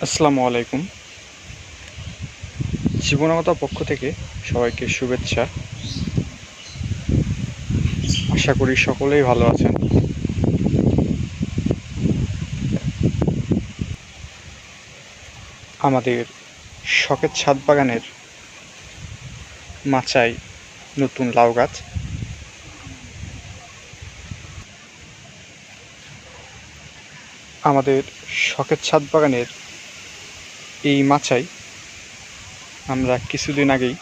আসসালামু আলাইকুম। জীবনাগত পক্ষ থেকে সবাইকে শুভেচ্ছা। আশা করি সকলেই ভালো আছেন। আমাদের শখের ছাদ বাগানের মাচায় নতুন লাউ গাছ। আমাদের শখের ছাদ বাগানের এই মাচায় আমরা কিছুদিন আগেই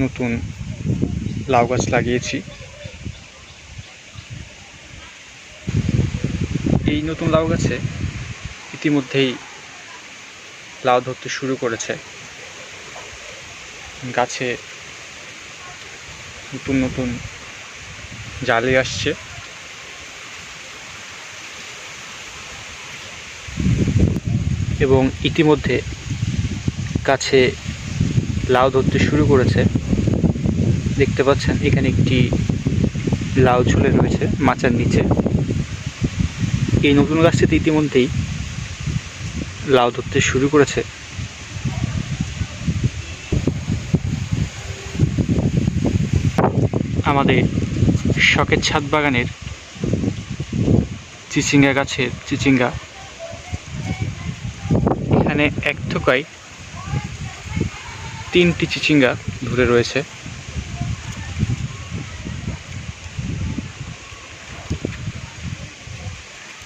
নতুন লাউ গাছ লাগিয়েছি। এই নতুন লাউ গাছে ইতিমধ্যেই লাউ ধরতে শুরু করেছে। গাছে নতুন নতুন জালি আসছে এবং ইতিমধ্যে গাছে লাউ ধরতে শুরু করেছে। দেখতে পাচ্ছেন এখানে একটি লাউ ঝুলে রয়েছে মাচার নিচে। এই নতুন গাছটিতে ইতিমধ্যেই লাউ ধরতে শুরু করেছে। আমাদের শখের ছাদ বাগানের চিচিঙ্গা গাছের চিচিঙ্গা এখানে এক থোকায় 3টি চিচিঙ্গা ধরে রয়েছে।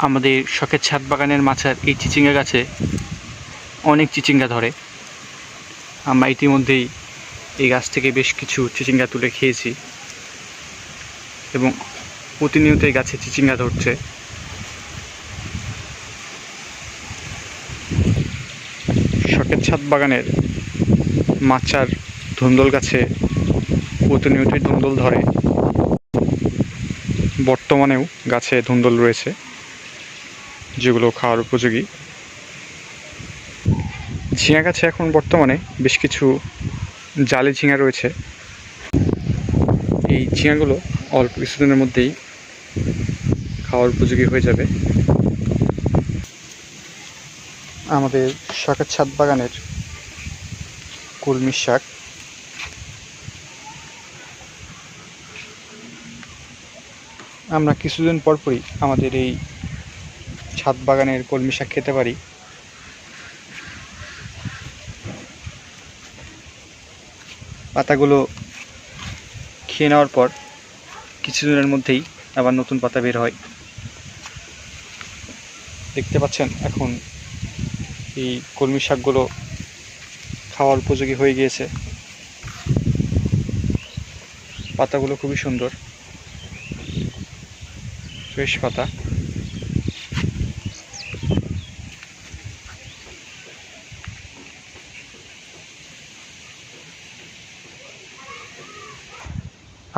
আমাদের শখের ছাদ বাগানের মাচার এই চিচিঙ্গা গাছে অনেক চিচিঙ্গা ধরে। আমরা ইতিমধ্যেই এই গাছ থেকে বেশ কিছু চিচিঙ্গা তুলে খেয়েছি এবং প্রতিনিয়ত এই গাছে চিচিঙ্গা ধরছে। শখের ছাদ বাগানের মাচার ধুন্দল গাছে প্রতিনিয়তই ধুন্দল ধরে। বর্তমানেও গাছে ধুন্দল রয়েছে যেগুলো খাওয়ার উপযোগী। ঝিঙা গাছে এখন বর্তমানে বেশ কিছু জালি ঝিঙা রয়েছে। এই ঝিঙাগুলো অল্প কিছুদিনের মধ্যেই খাওয়ার উপযোগী হয়ে যাবে। আমাদের শখের ছাদ বাগানের কলমি শাক আমরা কিছুদিন পরপরই আমাদের এই ছাদ বাগানের কলমি শাক খেতে পারি। পাতাগুলো খেয়ে নেওয়ার পর কিছুদিনের মধ্যেই আবার নতুন পাতা বের হয়। দেখতে পাচ্ছেন এখন এই কলমি শাকগুলো খাওয়ার উপযোগী হয়ে গিয়েছে। পাতাগুলো খুবই সুন্দর, ফ্রেশ পাতা।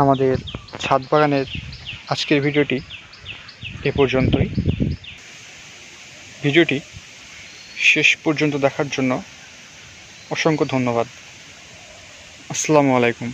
আমাদের ছাদ বাগানের আজকের ভিডিওটি এ পর্যন্তই। ভিডিওটি শেষ পর্যন্ত দেখার জন্য অসংখ্য ধন্যবাদ। আসসালামু আলাইকুম।